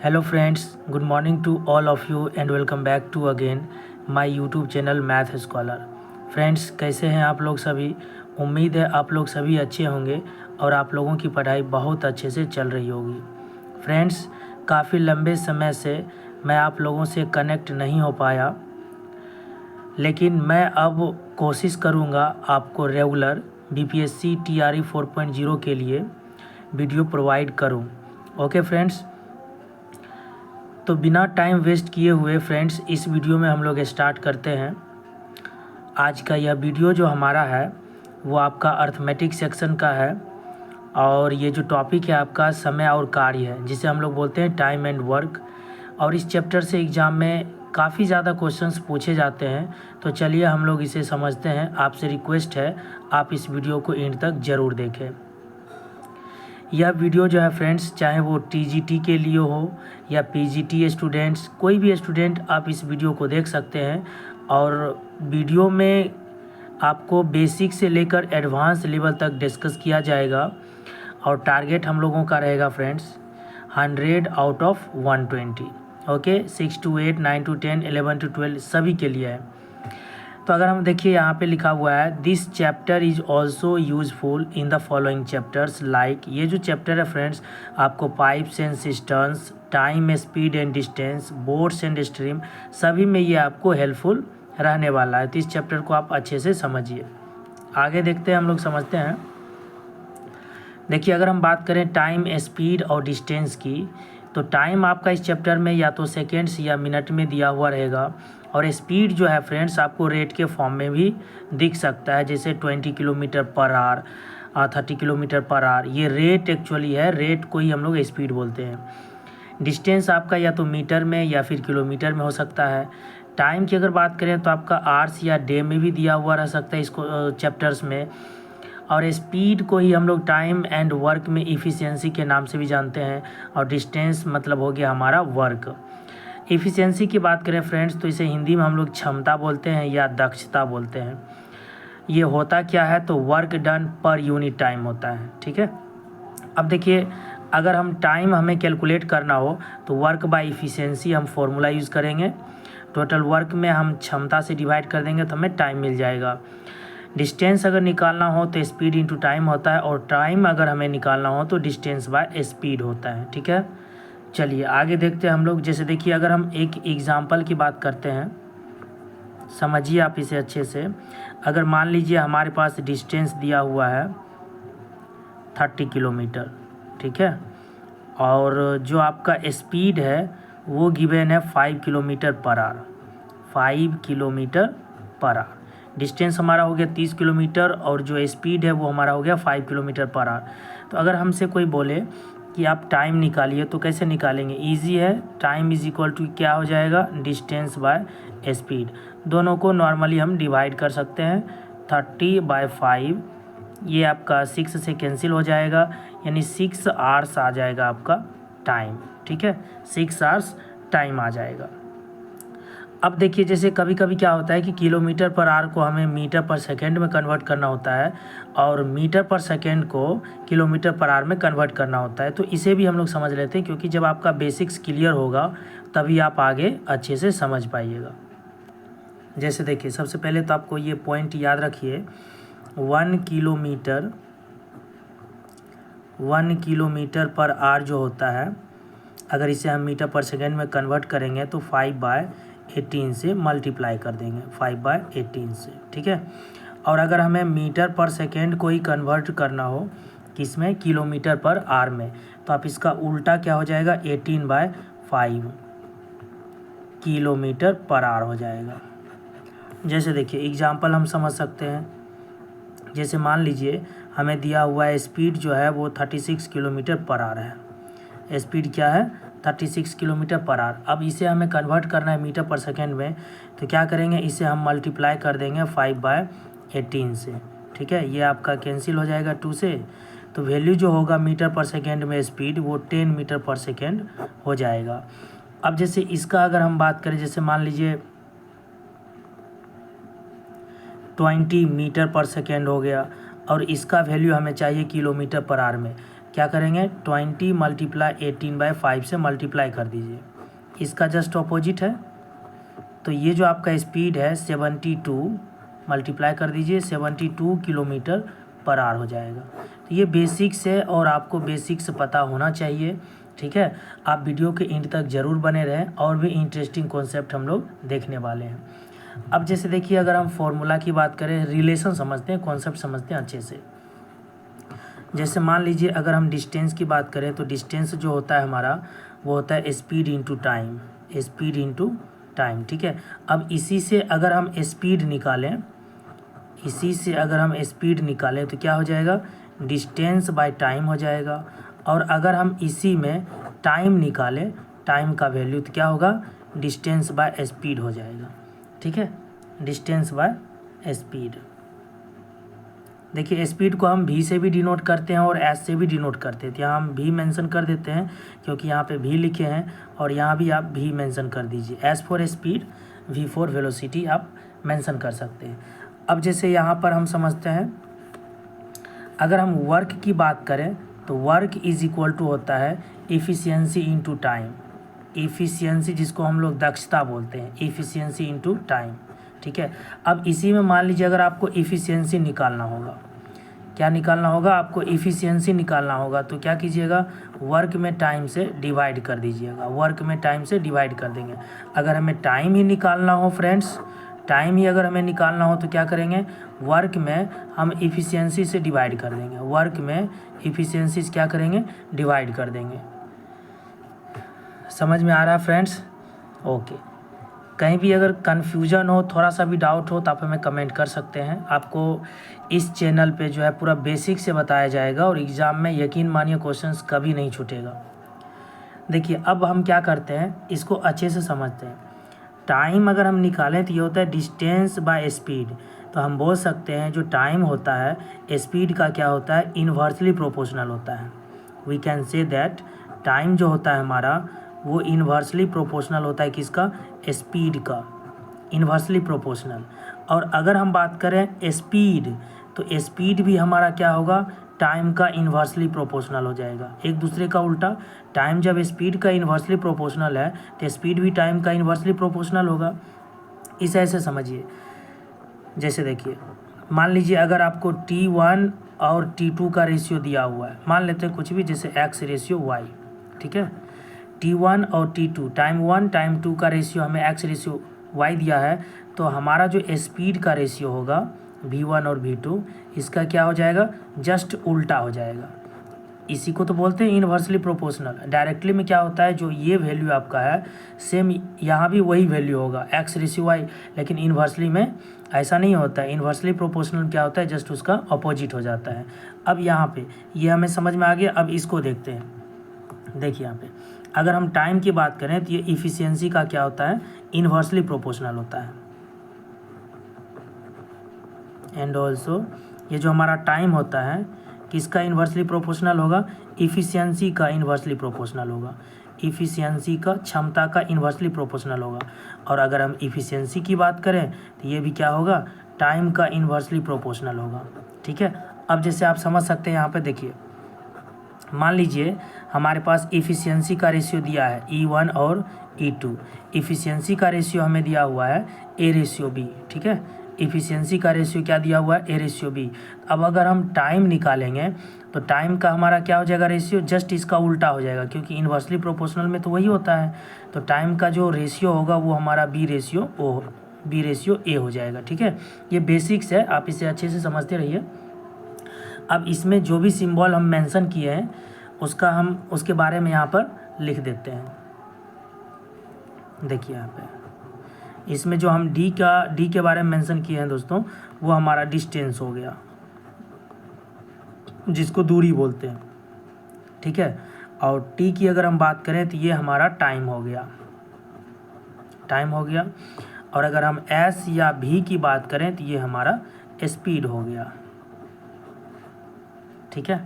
Hello friends, good morning to all of you and welcome back to again my YouTube channel Math Scholar. Friends, कैसे हैं आप लोग सभी। उम्मीद है आप लोग सभी अच्छे होंगे और आप लोगों की पढ़ाई बहुत अच्छे से चल रही होगी। फ्रेंड्स, काफ़ी लंबे समय से मैं आप लोगों से कनेक्ट नहीं हो पाया, लेकिन मैं अब कोशिश करूंगा आपको रेगुलर बीपीएससी टीआरई 4.0 के लिए वीडियो प्रोवाइड करूं। ओके फ्रेंड्स, तो बिना टाइम वेस्ट किए हुए फ्रेंड्स इस वीडियो में हम लोग स्टार्ट करते हैं। आज का यह वीडियो जो हमारा है वो आपका अर्थमेटिक सेक्शन का है और ये जो टॉपिक है आपका समय और कार्य है, जिसे हम लोग बोलते हैं टाइम एंड वर्क। और इस चैप्टर से एग्ज़ाम में काफ़ी ज़्यादा क्वेश्चंस पूछे जाते हैं, तो चलिए हम लोग इसे समझते हैं। आपसे रिक्वेस्ट है आप इस वीडियो को एंड तक ज़रूर देखें। यह वीडियो जो है फ्रेंड्स, चाहे वो टीजीटी के लिए हो या पीजीटी स्टूडेंट्स, कोई भी स्टूडेंट आप इस वीडियो को देख सकते हैं। और वीडियो में आपको बेसिक से लेकर एडवांस लेवल तक डिस्कस किया जाएगा और टारगेट हम लोगों का रहेगा friends 100 out of 120। Okay, 6 to 8, 9 to 10, 11 to 12 सभी के लिए है। तो अगर हम देखिए यहाँ पे लिखा हुआ है this chapter is also useful in the following chapters like. ये जो चैप्टर है फ्रेंड्स आपको pipes and systems, time, speed and distance, boats and stream, सभी में ये आपको हेल्पफुल रहने वाला है। तो इस चैप्टर को आप अच्छे से समझिए। आगे देखते हैं, हम लोग समझते हैं। देखिए, अगर हम बात करें टाइम, स्पीड और डिस्टेंस की, तो टाइम आपका इस चैप्टर में या तो सेकेंड्स या मिनट में दिया हुआ रहेगा और स्पीड जो है फ्रेंड्स आपको रेट के फॉर्म में भी दिख सकता है, जैसे 20 kilometre per hour, 30 kilometre per hour. ये रेट एक्चुअली है, रेट को ही हम लोग स्पीड बोलते हैं। डिस्टेंस आपका या तो मीटर में या फिर किलोमीटर में हो सकता है। टाइम की अगर बात करें तो आपका आवर्स या डे में भी दिया हुआ रह सकता है इसको चैप्टर्स में। और स्पीड को ही हम लोग टाइम एंड वर्क में इफ़िशियंसी के नाम से भी जानते हैं और डिस्टेंस मतलब हो गया हमारा वर्क। इफ़िशियंसी की बात करें फ्रेंड्स तो इसे हिंदी में हम लोग क्षमता बोलते हैं या दक्षता बोलते हैं। ये होता क्या है, तो work done per unit time होता है। ठीक है, अब देखिए, अगर हम टाइम हमें कैलकुलेट करना हो तो वर्क बाय इफ़िशियंसी हम फॉर्मूला यूज़ करेंगे। टोटल वर्क में हम क्षमता से डिवाइड कर देंगे तो हमें टाइम मिल जाएगा। डिस्टेंस अगर निकालना हो तो स्पीड इंटू टाइम होता है और टाइम अगर हमें निकालना हो तो डिस्टेंस बाय स्पीड होता है। ठीक है, चलिए आगे देखते हैं हम लोग। जैसे देखिए, अगर हम एक एग्जांपल की बात करते हैं, समझिए आप इसे अच्छे से। अगर मान लीजिए हमारे पास डिस्टेंस दिया हुआ है 30 किलोमीटर, ठीक है, और जो आपका स्पीड है वो गिवन है 5 kilometre per hour, 5 kilometre per hour. Distance हमारा हो गया 30 किलोमीटर और जो स्पीड है वो हमारा हो गया 5 किलोमीटर पर आवर। तो अगर हमसे कोई बोले कि आप टाइम निकालिए तो कैसे निकालेंगे, इजी है। टाइम इज इक्वल टू क्या हो जाएगा, डिस्टेंस बाय स्पीड। दोनों को नॉर्मली हम डिवाइड कर सकते हैं। 30/5, ये आपका 6 से कैंसिल हो जाएगा, यानी 6 आवर्स आ जाएगा आपका टाइम। ठीक है, 6 आवर्स टाइम आ जाएगा। अब देखिए, जैसे कभी कभी क्या होता है कि किलोमीटर पर आवर को हमें मीटर पर सेकेंड में कन्वर्ट करना होता है और मीटर पर सेकेंड को किलोमीटर पर आवर में कन्वर्ट करना होता है। तो इसे भी हम लोग समझ लेते हैं, क्योंकि जब आपका बेसिक्स क्लियर होगा तभी आप आगे अच्छे से समझ पाइएगा। जैसे देखिए, सबसे पहले तो आपको ये पॉइंट याद रखिए, 1 किलोमीटर पर आवर जो होता है, अगर इसे हम मीटर पर सेकेंड में कन्वर्ट करेंगे तो 5/18 से मल्टीप्लाई कर देंगे, 5/18 से। ठीक है, और अगर हमें मीटर पर सेकेंड को ही कन्वर्ट करना हो किसमें, किलोमीटर पर आवर में, तो आप इसका उल्टा क्या हो जाएगा, 18/5 किलोमीटर पर आवर हो जाएगा। जैसे देखिए एग्जाम्पल हम समझ सकते हैं। जैसे मान लीजिए हमें दिया हुआ है स्पीड जो है वो 36 किलोमीटर पर आवर है। स्पीड क्या है, 36 किलोमीटर पर आवर। अब इसे हमें कन्वर्ट करना है मीटर पर सेकेंड में, तो क्या करेंगे, इसे हम मल्टीप्लाई कर देंगे 5/18 से। ठीक है, ये आपका कैंसिल हो जाएगा 2 से, तो वैल्यू जो होगा मीटर पर सेकेंड में स्पीड वो 10 मीटर पर सेकेंड हो जाएगा। अब जैसे इसका अगर हम बात करें, जैसे मान लीजिए 20 मीटर पर सेकेंड हो गया और इसका वैल्यू हमें चाहिए किलोमीटर पर आवर में, क्या करेंगे 20 मल्टीप्लाई 18/5 से मल्टीप्लाई कर दीजिए, इसका जस्ट अपोजिट है। तो ये जो आपका स्पीड है 72 मल्टीप्लाई कर दीजिए 72 किलोमीटर पर आवर हो जाएगा। तो ये बेसिक्स है और आपको बेसिक्स पता होना चाहिए, ठीक है। आप वीडियो के एंड तक ज़रूर बने रहें और भी इंटरेस्टिंग कॉन्सेप्ट हम लोग देखने वाले हैं। अब जैसे देखिए अगर हम फॉर्मूला की बात करें, रिलेशन समझते हैं, कॉन्सेप्ट समझते हैं अच्छे से। जैसे मान लीजिए अगर हम डिस्टेंस की बात करें तो डिस्टेंस जो होता है हमारा वो होता है speed into time, speed into time, ठीक है। अब इसी से अगर हम स्पीड निकालें, इसी से अगर हम स्पीड निकालें तो क्या हो जाएगा डिस्टेंस बाय टाइम हो जाएगा। और अगर हम इसी में टाइम निकालें, टाइम का वैल्यू तो क्या होगा डिस्टेंस बाय स्पीड हो जाएगा, ठीक है, डिस्टेंस बाय स्पीड। देखिए स्पीड को हम v से भी डिनोट करते हैं और s से भी डिनोट करते हैं। तो यहाँ हम v मेंशन कर देते हैं क्योंकि यहाँ पे v लिखे हैं और यहाँ भी आप v मेंशन कर दीजिए। s for speed, v for velocity आप मेंशन कर सकते हैं। अब जैसे यहाँ पर हम समझते हैं अगर हम वर्क की बात करें तो वर्क इज इक्वल टू होता है इफ़िशियंसी इंटू टाइम। इफ़िशियंसी जिसको हम लोग दक्षता बोलते हैं, इफ़िशियंसी इंटू टाइम, ठीक है। अब इसी में मान लीजिए अगर आपको इफ़िशियंसी निकालना होगा, क्या निकालना होगा आपको इफ़िशियंसी निकालना होगा, तो क्या कीजिएगा वर्क में टाइम से डिवाइड कर दीजिएगा, वर्क में टाइम से डिवाइड कर देंगे। अगर हमें टाइम ही निकालना हो फ्रेंड्स, टाइम ही अगर हमें निकालना हो तो क्या करेंगे वर्क में हम इफ़िशियंसी से डिवाइड कर देंगे, वर्क में इफ़िशियंसी से क्या करेंगे डिवाइड कर देंगे। समझ में आ रहा है फ्रेंड्स? ओके। कहीं भी अगर कन्फ्यूजन हो, थोड़ा सा भी डाउट हो तो आप हमें कमेंट कर सकते हैं। आपको इस चैनल पे जो है पूरा बेसिक से बताया जाएगा और एग्ज़ाम में यकीन मानिए क्वेश्चंस कभी नहीं छूटेगा। देखिए अब हम क्या करते हैं इसको अच्छे से समझते हैं। टाइम अगर हम निकालें तो ये होता है डिस्टेंस बाय स्पीड। तो हम बोल सकते हैं जो टाइम होता है स्पीड का क्या होता है इन्वर्सली प्रोपोर्शनल होता है। We can say that time जो होता है हमारा वो इन्वर्सली प्रोपोर्शनल होता है किसका स्पीड का, इन्वर्सली प्रोपोर्शनल। और अगर हम बात करें स्पीड तो स्पीड भी हमारा क्या होगा टाइम का इन्वर्सली प्रोपोर्शनल हो जाएगा, एक दूसरे का उल्टा। टाइम जब स्पीड का इन्वर्सली प्रोपोर्शनल है तो स्पीड भी टाइम का इन्वर्सली प्रोपोर्शनल होगा। इसे ऐसे समझिए, जैसे देखिए मान लीजिए अगर आपको T1 और T2 का रेशियो दिया हुआ है, मान लेते हैं कुछ भी जैसे x रेशियो y, ठीक है। T1 और T2 टाइम 1 टाइम 2 का रेशियो हमें x रेशियो y दिया है, तो हमारा जो स्पीड का रेशियो होगा V1 और V2 इसका क्या हो जाएगा जस्ट उल्टा हो जाएगा। इसी को तो बोलते हैं इन्वर्सली प्रोपोर्शनल। डायरेक्टली में क्या होता है जो ये वैल्यू आपका है सेम यहाँ भी वही वैल्यू होगा x रेशियो y, लेकिन इन्वर्सली में ऐसा नहीं होता है। इन्वर्सली प्रोपोर्शनल क्या होता है जस्ट उसका अपोजिट हो जाता है। अब यहाँ पे ये हमें समझ में आ गया। अब इसको देखते हैं। देखिए यहाँ पे अगर हम टाइम की बात करें तो ये इफ़िशियंसी का क्या होता है इन्वर्सली प्रोपोर्शनल होता है। एंड ऑल्सो ये जो हमारा टाइम होता है किसका इन्वर्सली प्रोपोर्शनल होगा इफ़िशियंसी का इन्वर्सली प्रोपोर्शनल होगा, इफ़िशियंसी का क्षमता का इन्वर्सली प्रोपोर्शनल होगा। और अगर हम इफ़िशियंसी की बात करें तो ये भी क्या होगा टाइम का इन्वर्सली प्रोपोर्शनल होगा, ठीक है। अब जैसे आप समझ सकते हैं यहाँ पे देखिए मान लीजिए हमारे पास इफ़िशियंसी का रेशियो दिया है E1 और E2। इफ़िशियंसी का रेशियो हमें दिया हुआ है A रेशियो B, ठीक है। इफ़िशियंसी का रेशियो क्या दिया हुआ है A रेशियो B। अब अगर हम टाइम निकालेंगे तो टाइम का हमारा क्या हो जाएगा रेशियो जस्ट इसका उल्टा हो जाएगा, क्योंकि इन्वर्सली प्रोपोर्शनल में तो वही होता है। तो टाइम का जो रेशियो होगा वो हमारा B रेशियो A हो जाएगा, ठीक है। ये बेसिक्स है, आप इसे अच्छे से समझते रहिए। अब इसमें जो भी सिंबल हम मेंशन किए हैं उसके बारे में यहाँ पर लिख देते हैं। देखिए यहाँ पे इसमें जो हम डी के बारे में मेंशन किए हैं दोस्तों वो हमारा डिस्टेंस हो गया जिसको दूरी बोलते हैं, ठीक है। और टी की अगर हम बात करें तो ये हमारा टाइम हो गया, और अगर हम एस या भी की बात करें तो ये हमारा स्पीड हो गया, ठीक है।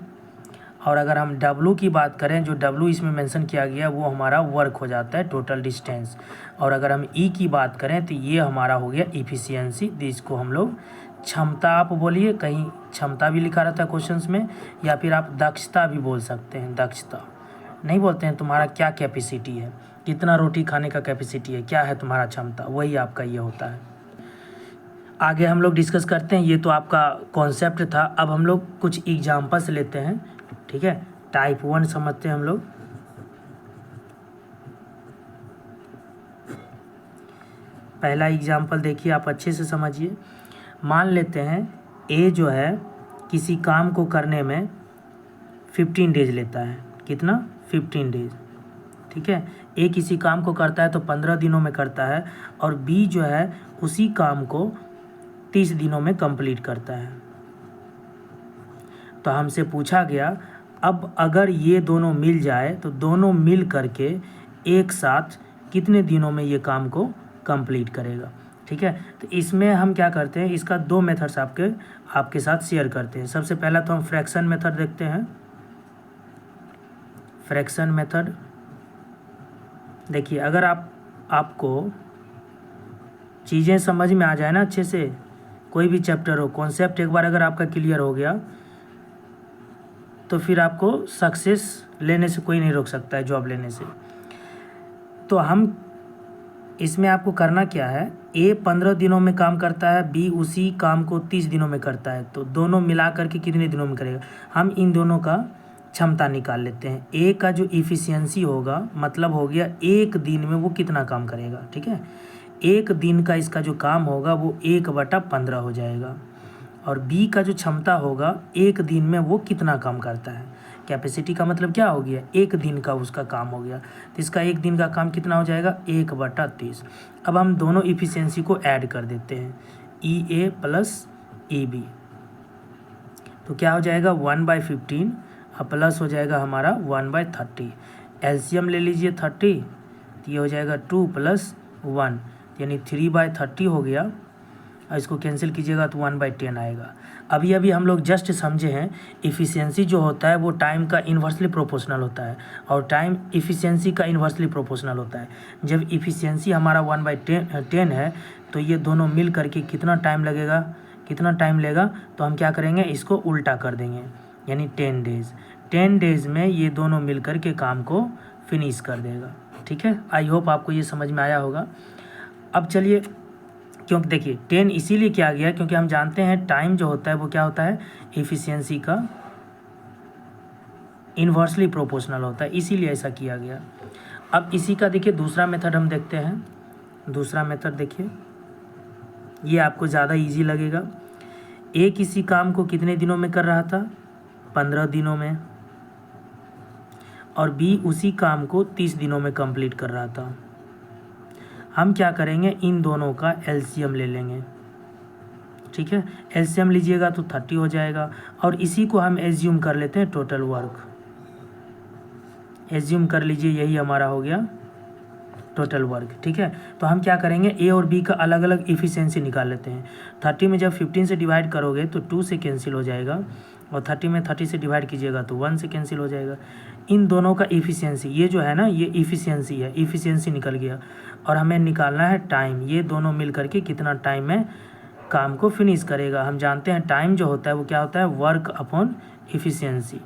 और अगर हम W की बात करें, जो W इसमें मेंशन किया गया वो हमारा वर्क हो जाता है, टोटल डिस्टेंस। और अगर हम E की बात करें तो ये हमारा हो गया इफ़िशियंसी, जिसको हम लोग क्षमता आप बोलिए, कहीं क्षमता भी लिखा रहता है क्वेश्चंस में, या फिर आप दक्षता भी बोल सकते हैं। दक्षता नहीं बोलते हैं तुम्हारा क्या कैपेसिटी है, कितना रोटी खाने का कैपेसिटी है, क्या है तुम्हारा क्षमता, वही आपका ये होता है। आगे हम लोग डिस्कस करते हैं, ये तो आपका कॉन्सेप्ट था। अब हम लोग कुछ एग्जाम्पल्स लेते हैं, ठीक है। टाइप 1 समझते हैं हम लोग। पहला एग्जाम्पल देखिए, आप अच्छे से समझिए। मान लेते हैं ए जो है किसी काम को करने में 15 डेज लेता है। कितना? 15 डेज, ठीक है। ए किसी काम को करता है तो 15 दिनों में करता है, और बी जो है उसी काम को 30 दिनों में कंप्लीट करता है। तो हमसे पूछा गया, अब अगर ये दोनों मिल जाए तो दोनों मिल करके एक साथ कितने दिनों में ये काम को कंप्लीट करेगा, ठीक है। तो इसमें हम क्या करते हैं, इसका 2 मेथड्स आपके साथ शेयर करते हैं। सबसे पहला तो हम फ्रैक्शन मेथड देखते हैं। फ्रैक्शन मेथड देखिए, अगर आपको चीज़ें समझ में आ जाए ना अच्छे से, कोई भी चैप्टर हो, कॉन्सेप्ट एक बार अगर आपका क्लियर हो गया तो फिर आपको सक्सेस लेने से कोई नहीं रोक सकता है, जॉब लेने से। तो हम इसमें आपको करना क्या है, ए 15 दिनों में काम करता है, बी उसी काम को 30 दिनों में करता है, तो दोनों मिला करके कितने दिनों में करेगा। हम इन दोनों का क्षमता निकाल लेते हैं। ए का जो इफ़िशियंसी होगा, मतलब हो गया एक दिन में वो कितना काम करेगा, ठीक है। एक दिन का इसका जो काम होगा वो 1/15 हो जाएगा, और बी का जो क्षमता होगा एक दिन में वो कितना काम करता है। कैपेसिटी का मतलब क्या हो गया, एक दिन का उसका काम हो गया, तो इसका एक दिन का काम कितना हो जाएगा, 1/30। अब हम दोनों इफ़िशियंसी को ऐड कर देते हैं, EA प्लस EB, तो क्या हो जाएगा 1/15, और प्लस हो जाएगा हमारा 1/30। एलसीएम ले लीजिए 30, तो ये हो जाएगा 2 + 1, यानी 3/30 हो गया, और इसको कैंसिल कीजिएगा तो 1/10 आएगा। अभी हम लोग जस्ट समझे हैं, इफ़िशियंसी जो होता है वो टाइम का इन्वर्सली प्रोपोर्शनल होता है, और टाइम इफ़िशियंसी का इन्वर्सली प्रोपोर्शनल होता है। जब इफ़िशियंसी हमारा 1/10 है तो ये दोनों मिल करके कितना टाइम लेगा, तो हम क्या करेंगे, इसको उल्टा कर देंगे, यानी 10 डेज़। 10 डेज़ में ये दोनों मिल कर के काम को फिनिश कर देगा, ठीक है। आई होप आपको ये समझ में आया होगा। अब चलिए, क्योंकि देखिए 10 इसीलिए किया गया क्योंकि हम जानते हैं टाइम जो होता है वो क्या होता है, इफ़िशियंसी का इन्वर्सली प्रोपोर्शनल होता है, इसीलिए ऐसा किया गया। अब इसी का देखिए दूसरा मेथड हम देखते हैं। दूसरा मेथड देखिए, ये आपको ज़्यादा इजी लगेगा। ए किसी काम को कितने दिनों में कर रहा था, 15 दिनों में, और बी उसी काम को 30 दिनों में कंप्लीट कर रहा था। हम क्या करेंगे, इन दोनों का एलसीएम ले लेंगे, ठीक है। एलसीएम लीजिएगा तो 30 हो जाएगा, और इसी को हम एज्यूम कर लेते हैं टोटल वर्क। एज्यूम कर लीजिए, यही हमारा हो गया टोटल वर्क, ठीक है। तो हम क्या करेंगे, ए और बी का अलग अलग इफ़िशियंसी निकाल लेते हैं। 30 में जब 15 से डिवाइड करोगे तो 2 से कैंसिल हो जाएगा, और 30 में 30 से डिवाइड कीजिएगा तो 1 से कैंसिल हो जाएगा। इन दोनों का इफ़िशियंसी, ये जो है ना, ये इफ़िशियंसी है, इफ़िशियंसी निकल गया, और हमें निकालना है टाइम। ये दोनों मिल करके कितना टाइम में काम को फिनिश करेगा। हम जानते हैं टाइम जो होता है वो क्या होता है, work upon efficiency,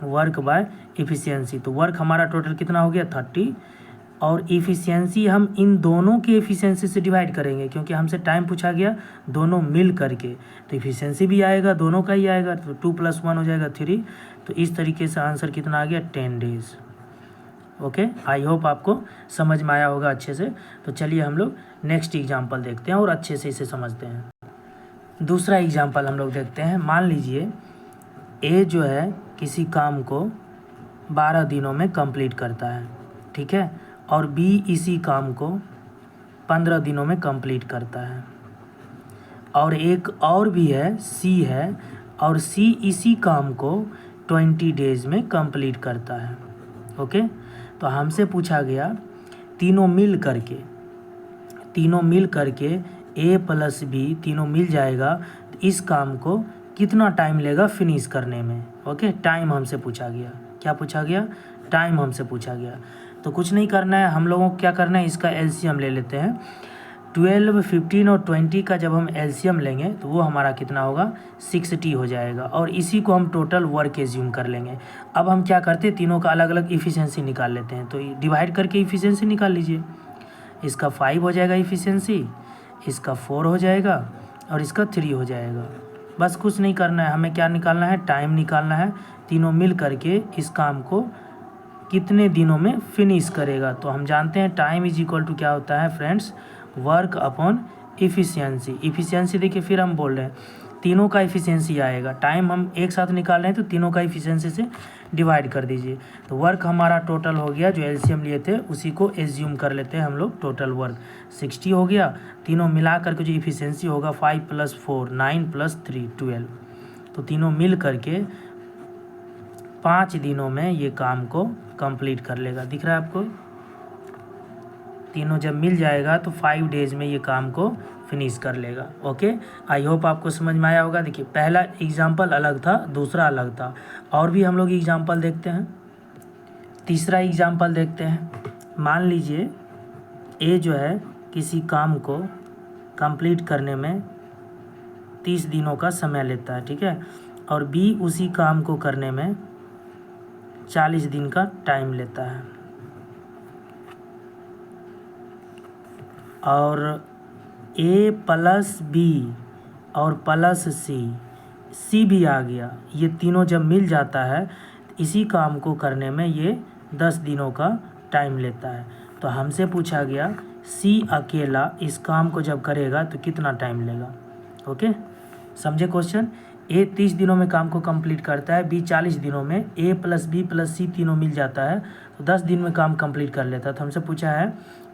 work by efficiency. तो वर्क हमारा टोटल कितना हो गया 30, और इफ़िशियंसी हम इन दोनों की इफ़िशियंसी से डिवाइड करेंगे, क्योंकि हमसे टाइम पूछा गया दोनों मिल करके, तो इफ़िशियंसी भी आएगा, दोनों का ही आएगा, तो 2 + 1 हो जाएगा 3। तो इस तरीके से आंसर कितना आ गया, 10 डेज़। ओके, आई होप आपको समझ में आया होगा अच्छे से। तो चलिए हम लोग नेक्स्ट एग्जांपल देखते हैं और अच्छे से इसे समझते हैं। दूसरा एग्जांपल हम लोग देखते हैं। मान लीजिए ए जो है किसी काम को 12 दिनों में कंप्लीट करता है, ठीक है, और बी इसी काम को 15 दिनों में कंप्लीट करता है, और एक और भी है सी है, और सी इसी काम को 20 डेज़ में कंप्लीट करता है। ओके, तो हमसे पूछा गया तीनों मिल करके ए प्लस बी तीनों मिल जाएगा, तो इस काम को कितना टाइम लेगा फिनिश करने में। ओके, टाइम हमसे पूछा गया। क्या पूछा गया, टाइम हमसे पूछा गया। तो कुछ नहीं करना है, हम लोगों को क्या करना है, इसका एलसीएम ले लेते हैं। 12, 15 और 20 का जब हम एलसीएम लेंगे तो वो हमारा कितना होगा 60 हो जाएगा, और इसी को हम टोटल वर्क एज्यूम कर लेंगे। अब हम क्या करते हैं, तीनों का अलग अलग इफ़िशियंसी निकाल लेते हैं। तो डिवाइड करके इफ़िशियंसी निकाल लीजिए। इसका 5 हो जाएगा इफ़िशियंसी, इसका 4 हो जाएगा और इसका 3 हो जाएगा। बस कुछ नहीं करना है, हमें क्या निकालना है, टाइम निकालना है। तीनों मिल करके इस काम को कितने दिनों में फिनिश करेगा। तो हम जानते हैं टाइम इज इक्वल टू क्या होता है friends, work upon efficiency. Efficiency देखिए, फिर हम बोल रहे हैं तीनों का इफ़िशियंसी आएगा। टाइम हम एक साथ निकाल रहे हैं तो तीनों का इफ़िशियंसी से डिवाइड कर दीजिए। तो वर्क हमारा टोटल हो गया, जो एलसीएम लिए थे उसी को एज्यूम कर लेते हैं हम लोग। टोटल वर्क 60 हो गया। तीनों मिला करके जो इफ़िशियंसी होगा 5 + 4 9 + 3 12। तो तीनों मिल करके 5 दिनों में ये काम को कंप्लीट कर लेगा। दिख रहा है आपको, तीनों जब मिल जाएगा तो 5 डेज़ में ये काम को फिनिश कर लेगा। ओके, आई होप आपको समझ में आया होगा। देखिए, पहला एग्जाम्पल अलग था, दूसरा अलग था। और भी हम लोग एग्जाम्पल देखते हैं। तीसरा एग्जाम्पल देखते हैं। मान लीजिए ए जो है किसी काम को कंप्लीट करने में 30 दिनों का समय लेता है, ठीक है, और बी उसी काम को करने में 40 दिन का टाइम लेता है। और ए + बी और + सी भी आ गया। ये तीनों जब मिल जाता है इसी काम को करने में ये 10 दिनों का टाइम लेता है। तो हमसे पूछा गया सी अकेला इस काम को जब करेगा तो कितना टाइम लेगा। ओके, समझे क्वेश्चन। ए 30 दिनों में काम को कंप्लीट करता है, बी 40 दिनों में, ए + बी + सी तीनों मिल जाता है तो 10 दिन में काम कंप्लीट कर लेता है। तो हमसे पूछा है,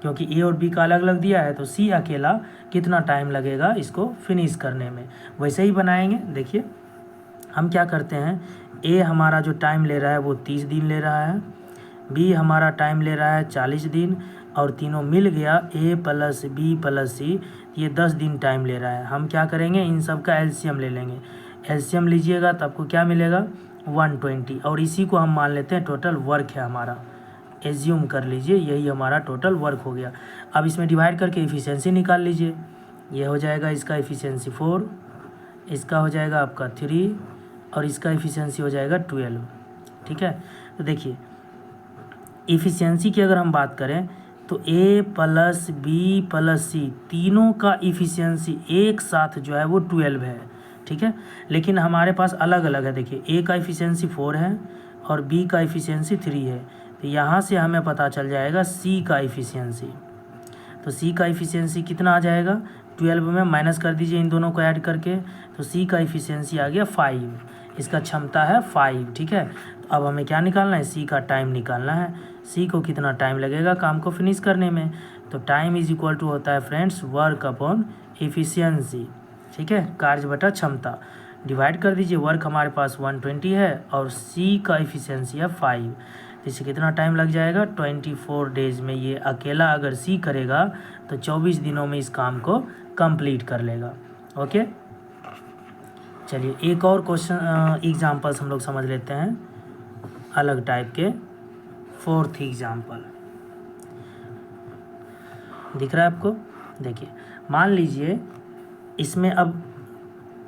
क्योंकि ए और बी का अलग अलग दिया है, तो सी अकेला कितना टाइम लगेगा इसको फिनिश करने में। वैसे ही बनाएंगे। देखिए, हम क्या करते हैं, ए हमारा जो टाइम ले रहा है वो 30 दिन ले रहा है, बी हमारा टाइम ले रहा है 40 दिन, और तीनों मिल गया ए + बी + सी, ये 10 दिन टाइम ले रहा है। हम क्या करेंगे, इन सब का एलसीएम ले लेंगे। एलसीएम लीजिएगा तो आपको क्या मिलेगा 120, और इसी को हम मान लेते हैं टोटल वर्क है हमारा। एज्यूम कर लीजिए यही हमारा टोटल वर्क हो गया। अब इसमें डिवाइड करके इफ़िशियंसी निकाल लीजिए। ये हो जाएगा इसका इफ़िशियंसी 4, इसका हो जाएगा आपका 3, और इसका इफ़िशियंसी हो जाएगा 12। ठीक है, तो देखिए इफ़िशियंसी की अगर हम बात करें तो ए + बी + सी तीनों का इफ़िशियंसी एक साथ जो है वो 12 है। ठीक है, लेकिन हमारे पास अलग अलग है। देखिए, ए का इफ़िशियंसी 4 है और बी का इफ़िशियंसी 3 है। तो यहाँ से हमें पता चल जाएगा सी का इफ़िशियंसी। तो सी का इफ़िशियंसी कितना आ जाएगा, 12 में माइनस कर दीजिए इन दोनों को ऐड करके, तो सी का इफ़िशियंसी आ गया 5। इसका क्षमता है 5। ठीक है, तो अब हमें क्या निकालना है, सी का टाइम निकालना है। सी को कितना टाइम लगेगा काम को फिनिश करने में। तो टाइम इज इक्वल टू होता है फ्रेंड्स वर्क अपॉन इफ़िशियंसी। ठीक है, कार्य बटा क्षमता। डिवाइड कर दीजिए, वर्क हमारे पास 120 है और सी का इफ़िशियंसी है 5। इससे कितना टाइम लग जाएगा, 24 डेज़ में। ये अकेला अगर सी करेगा तो 24 दिनों में इस काम को कंप्लीट कर लेगा। ओके, चलिए एक और क्वेश्चन एग्जाम्पल्स हम लोग समझ लेते हैं अलग टाइप के। 4th एग्जाम्पल दिख रहा है आपको। देखिए, मान लीजिए इसमें अब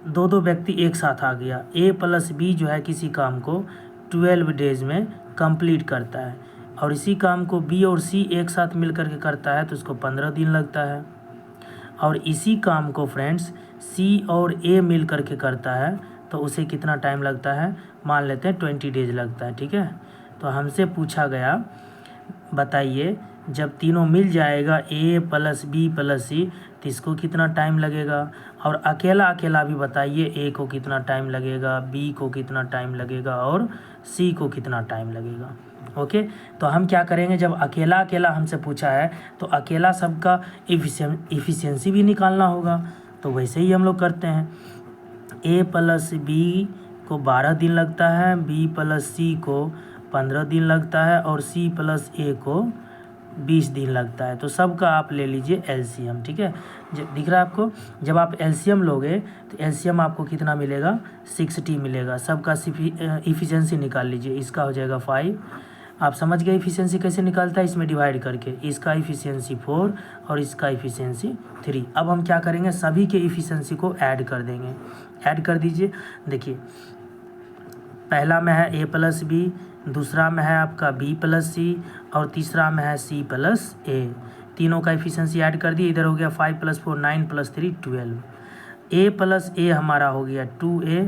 दो व्यक्ति एक साथ आ गया। ए + बी जो है किसी काम को 12 डेज़ में कंप्लीट करता है, और इसी काम को बी और सी एक साथ मिल करके करता है तो उसको 15 दिन लगता है। और इसी काम को फ्रेंड्स सी और ए मिल करके करता है तो उसे कितना टाइम लगता है, मान लेते हैं 20 डेज़ लगता है। ठीक है, तो हमसे पूछा गया बताइए जब तीनों मिल जाएगा ए + बी + सी तो इसको कितना टाइम लगेगा, और अकेला अकेला भी बताइए ए को कितना टाइम लगेगा, बी को कितना टाइम लगेगा और सी को कितना टाइम लगेगा। ओके, तो हम क्या करेंगे, जब अकेला अकेला हमसे पूछा है तो अकेला सबका इफ़िशियंसी भी निकालना होगा। तो वैसे ही हम लोग करते हैं। ए + बी को 12 दिन लगता है, बी + सी को 15 दिन लगता है और सी + ए को 20 दिन लगता है। तो सबका आप ले लीजिए एलसीएम। ठीक है, जब दिख रहा है आपको, जब आप एलसीएम लोगे तो एलसीएम आपको कितना मिलेगा, 60 मिलेगा। सबका इफ़िशियंसी निकाल लीजिए। इसका हो जाएगा 5 आप समझ गए इफिशियंसी कैसे निकालता है, इसमें डिवाइड करके, इसका इफिशियंसी 4 और इसका इफिशियंसी 3। अब हम क्या करेंगे, सभी के इफिशियंसी को ऐड कर देंगे। ऐड कर दीजिए। देखिए पहला में है a प्लस बी, दूसरा में है आपका b प्लस सी और तीसरा में है c प्लस ए। तीनों का इफिशियंसी ऐड कर दिए। इधर हो गया 5 प्लस 4 9 प्लस 3 12। a प्लस ए हमारा हो गया 2a,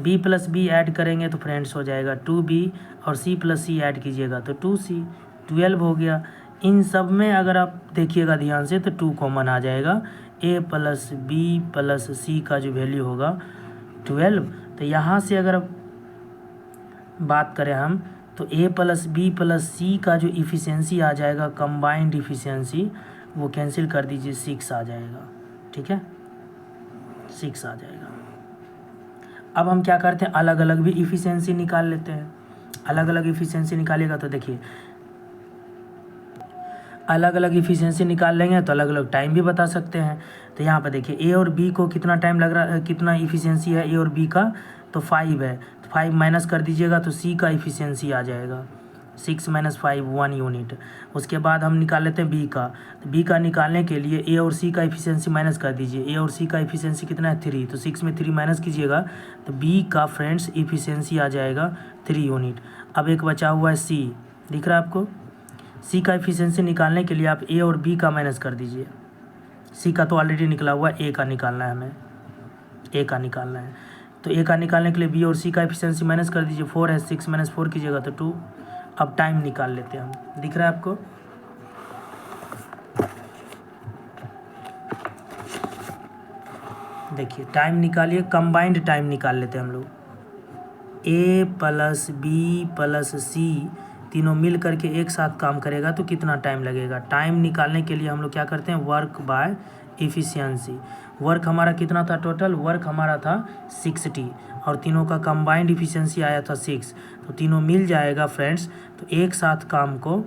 b plus B Ed करेंगे तो फ्रेंड्स हो जाएगा 2b और c प्लस सी ऐड कीजिएगा तो 2c, 12 हो गया। इन सब में अगर आप देखिएगा ध्यान से तो 2 कॉमन आ जाएगा। a प्लस बी प्लस सी का जो वैल्यू होगा 12। तो यहाँ से अगर बात करें हम तो a प्लस बी प्लस सी का जो इफिशियंसी आ जाएगा कंबाइंड इफिशियंसी, वो कैंसिल कर दीजिए, 6 आ जाएगा। ठीक है, 6 आ जाएगा। अब हम क्या करते हैं, अलग अलग भी इफिशियंसी निकाल लेते हैं। अलग अलग इफिशियंसी निकालिएगा तो देखिए अलग अलग इफिशियंसी निकाल लेंगे तो अलग अलग टाइम भी बता सकते हैं। तो यहाँ पर देखिए ए और बी को कितना टाइम लग रहा है, कितना इफिशियंसी है ए और बी का, तो 5 है। तो 5 माइनस कर दीजिएगा तो सी का इफिशियंसी आ जाएगा 6 - 5 1 यूनिट। उसके बाद हम निकाल लेते हैं बी का। तो बी का निकालने के लिए ए और सी का इफिशियंसी माइनस कर दीजिए। ए और सी का इफिशियंसी कितना है 3, तो 6 में 3 माइनस कीजिएगा तो बी का फ्रेंड्स इफिशियंसी आ जाएगा 3 यूनिट। अब एक बचा हुआ है सी, दिख रहा है आपको। सी का इफिशियंसी निकालने के लिए आप ए और बी का माइनस कर दीजिए। सी का तो ऑलरेडी निकला हुआ है, ए का निकालना है हमें, ए का निकालना है। तो ए का निकालने के लिए बी और सी का इफिशियंसी माइनस कर दीजिए। 4 है, 6 - 4 कीजिएगा तो 2। अब टाइम निकाल लेते हैं हम, दिख रहा है आपको। देखिए टाइम निकालिए, कंबाइंड टाइम निकाल लेते हैं हम लोग। ए प्लस बी प्लस सी तीनों मिल करके एक साथ काम करेगा तो कितना टाइम लगेगा। टाइम निकालने के लिए हम लोग क्या करते हैं, वर्क बाय इफिशियंसी। वर्क हमारा कितना था, टोटल वर्क हमारा था 60 और तीनों का कंबाइंड इफिशियंसी आया था 6। तो तीनों मिल जाएगा फ्रेंड्स, तो एक साथ काम को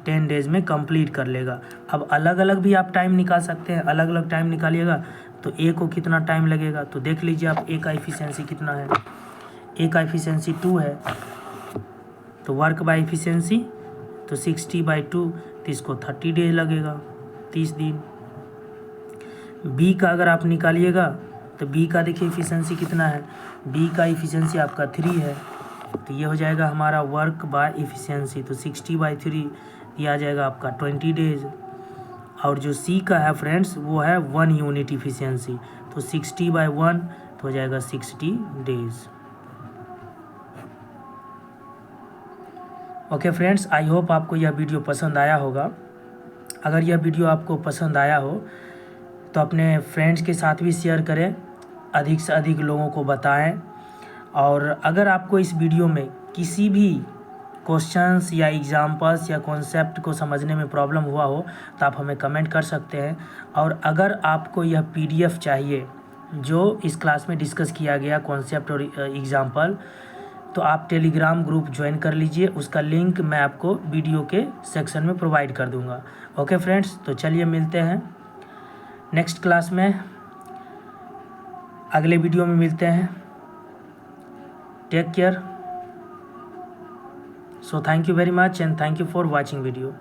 10 डेज में कंप्लीट कर लेगा। अब अलग अलग भी आप टाइम निकाल सकते हैं, अलग अलग टाइम निकालिएगा तो ए को कितना टाइम लगेगा। तो देख लीजिए आप, ए का इफिशियंसी कितना है, ए का इफिशियंसी 2 है। तो वर्क बाय इफिशियंसी तो 60/2, तो इसको 30 डेज लगेगा, 30 दिन। बी का अगर आप निकालिएगा तो बी का देखिए इफिशियंसी कितना है, बी का इफिशियंसी आपका 3 है। तो ये हो जाएगा हमारा वर्क बाय इफिशियंसी। तो 60/3 ये आ जाएगा आपका 20 डेज। और जो सी का है फ्रेंड्स वो है 1 यूनिट इफिशियंसी, तो 60/1 तो हो जाएगा 60 days. Okay friends, I hope आपको यह वीडियो पसंद आया होगा। अगर यह वीडियो आपको पसंद आया हो तो अपने फ्रेंड्स के साथ भी शेयर करें, अधिक से अधिक लोगों को बताएं। और अगर आपको इस वीडियो में किसी भी क्वेश्चंस या एग्जाम्पल्स या कॉन्सेप्ट को समझने में प्रॉब्लम हुआ हो तो आप हमें कमेंट कर सकते हैं। और अगर आपको यह PDF चाहिए जो इस क्लास में डिस्कस किया गया कॉन्सेप्ट और एग्जाम्पल, तो आप टेलीग्राम ग्रुप ज्वाइन कर लीजिए। उसका लिंक मैं आपको वीडियो के सेक्शन में प्रोवाइड कर दूंगा। ओके फ्रेंड्स, तो चलिए मिलते हैं नेक्स्ट क्लास में, अगले वीडियो में मिलते हैं। Take care. So thank you very much and thank you for watching video.